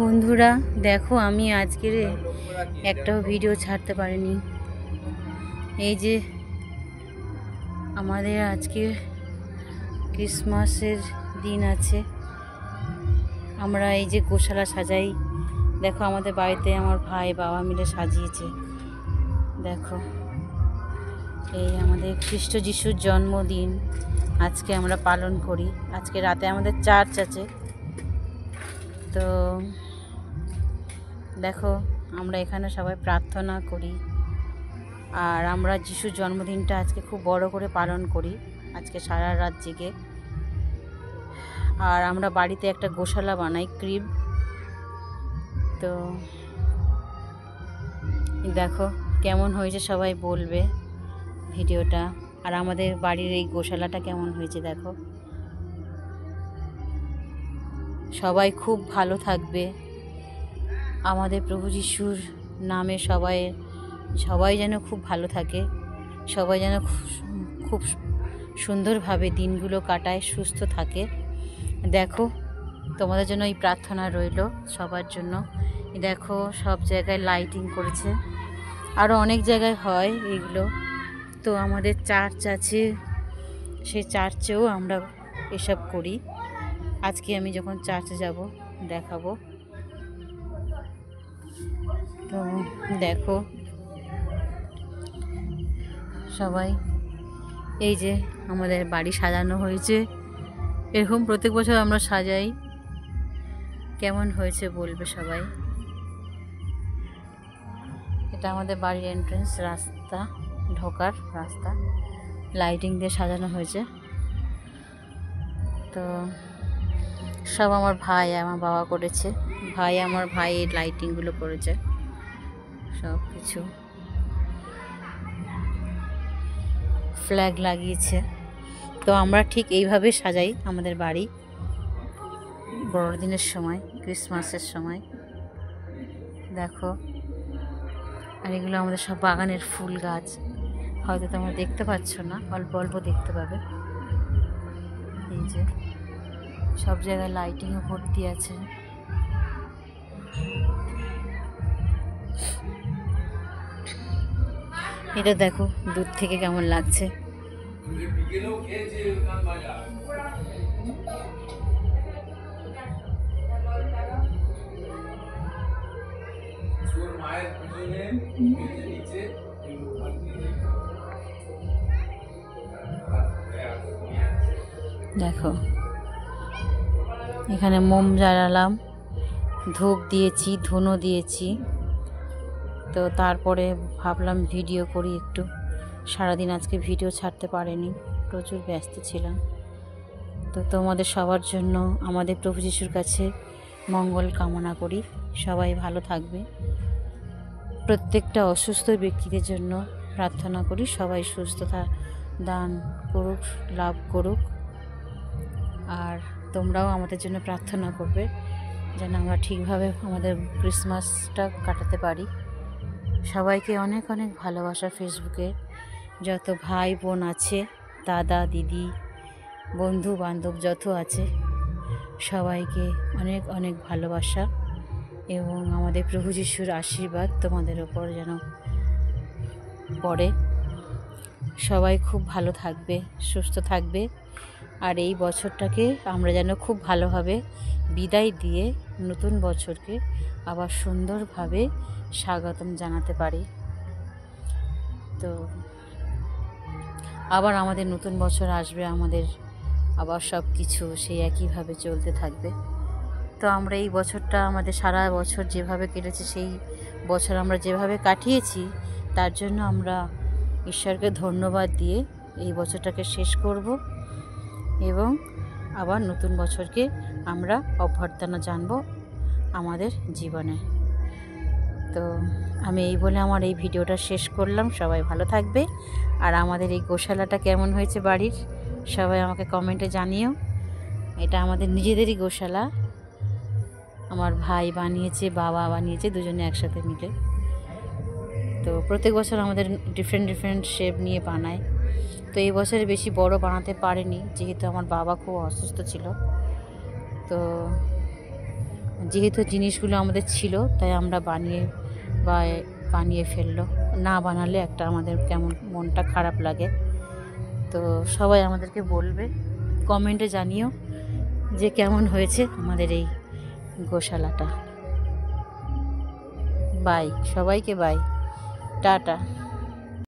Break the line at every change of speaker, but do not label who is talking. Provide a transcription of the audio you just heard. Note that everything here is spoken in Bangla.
বন্ধুরা দেখো, আমি আজকের একটাও ভিডিও ছাড়তে পারিনি। এই যে আমাদের আজকে ক্রিসমাসের দিন আছে, আমরা এই যে গোশালা সাজাই। দেখো আমাদের বাড়িতে আমার ভাই বাবা মিলে সাজিয়েছে। দেখো এই আমাদের খ্রিস্ট যিশুর জন্মদিন আজকে আমরা পালন করি। আজকে রাতে আমাদের চার্চ আছে। তো দেখো আমরা এখানে সবাই প্রার্থনা করি, আর আমরা যিশুর জন্মদিনটা আজকে খুব বড় করে পালন করি, আজকে সারা রাত জেগে। আর আমরা বাড়িতে একটা গোশালা বানাই, ক্রিব। তো দেখো কেমন হয়েছে সবাই বলবে ভিডিওটা। আর আমাদের বাড়ির এই গোশালাটা কেমন হয়েছে দেখো। সবাই খুব ভালো থাকবে, আমাদের প্রভু যিশুর নামে সবাই যেন খুব ভালো থাকে, সবাই যেন খুব সুন্দরভাবে দিনগুলো কাটায়, সুস্থ থাকে। দেখো তোমাদের জন্য এই প্রার্থনা রইল সবার জন্য। দেখো সব জায়গায় লাইটিং করেছে, আরও অনেক জায়গায় হয় এগুলো। তো আমাদের চার্চ আছে, সেই চার্চেও আমরা এসব করি। আজকে আমি যখন চার্চে যাব দেখাবো। তো দেখো সবাই, এই যে আমাদের বাড়ি সাজানো হয়েছে। এরকম প্রত্যেক বছর আমরা সাজাই। কেমন হয়েছে বলবে সবাই। এটা আমাদের বাড়ির এন্ট্রেন্স রাস্তা, ঢোকার রাস্তা, লাইটিং দিয়ে সাজানো হয়েছে। তো সব আমার ভাই আমার বাবা করেছে, আমার ভাই এই লাইটিংগুলো করেছে, সব কিছু ফ্ল্যাগ লাগিয়েছে। তো আমরা ঠিক এইভাবে সাজাই আমাদের বাড়ি বড়দিনের সময়, ক্রিসমাসের সময়। দেখো, আর এগুলো আমাদের সব বাগানের ফুল গাছ। হয়তো তোমরা দেখতে পাচ্ছ না, অল্প অল্প দেখতে পাবে। এই যে সব জায়গায় লাইটিংও ভর্তি আছে। এটা দেখো দূর থেকে কেমন লাগছে। দেখো এখানে মোম জ্বালালাম, ধূপ দিয়েছি, ধুনো দিয়েছি। তো তারপরে ভাবলাম ভিডিও করি একটু। সারাদিন আজকে ভিডিও ছাড়তে পারিনি, প্রচুর ব্যস্ত ছিলাম। তো তোমাদের সবার জন্য আমাদের প্রভু যিশুর কাছে মঙ্গল কামনা করি, সবাই ভালো থাকবে। প্রত্যেকটা অসুস্থ ব্যক্তিদের জন্য প্রার্থনা করি, সবাই সুস্থতা দান করুক, লাভ করুক। আর তোমরাও আমাদের জন্য প্রার্থনা করবে যেন আমরা ঠিকভাবে আমাদের ক্রিসমাসটা কাটাতে পারি। সবাইকে অনেক অনেক ভালোবাসা। ফেসবুকে যত ভাই বোন আছে, দাদা দিদি বন্ধু বান্ধব যত আছে, সবাইকে অনেক অনেক ভালোবাসা এবং আমাদের প্রভু যিশুর আশীর্বাদ তোমাদের ওপর যেন পড়ে। সবাই খুব ভালো থাকবে, সুস্থ থাকবে। আর এই বছরটাকে আমরা যেন খুব ভালোভাবে বিদায় দিয়ে নতুন বছরকে আবার সুন্দরভাবে স্বাগতম জানাতে পারি। তো আবার আমাদের নতুন বছর আসবে, আমাদের আবার সব কিছু সেই একইভাবে চলতে থাকবে। তো আমরা এই বছরটা, আমাদের সারা বছর যেভাবে কেটেছে, সেই বছর আমরা যেভাবে কাটিয়েছি, তার জন্য আমরা ঈশ্বরকে ধন্যবাদ দিয়ে এই বছরটাকে শেষ করব এবং আবার নতুন বছরকে আমরা অভ্যর্থনা জানব আমাদের জীবনে। তো আমি এই বলে আমার এই ভিডিওটা শেষ করলাম। সবাই ভালো থাকবে। আর আমাদের এই গোশালাটা কেমন হয়েছে বাড়ির, সবাই আমাকে কমেন্টে জানিও। এটা আমাদের নিজেদেরই গোশালা, আমার ভাই বানিয়েছে, বাবা বানিয়েছে, দুজনে একসাথে মিলে। তো প্রত্যেক বছর আমাদের ডিফারেন্ট শেপ নিয়ে বানায়। তো এই বছরে বেশি বড় বানাতে পারিনি, যেহেতু আমার বাবা খুব অসুস্থ ছিল। তো যেহেতু জিনিসগুলো আমাদের ছিল তাই আমরা বানিয়ে ফেললো। না বানালে একটা আমাদের কেমন মনটা খারাপ লাগে। তো সবাই আমাদেরকে বলবে, কমেন্টে জানিও যে কেমন হয়েছে আমাদের এই গোশালাটা। বাই, সবাইকে বাই, টাটা।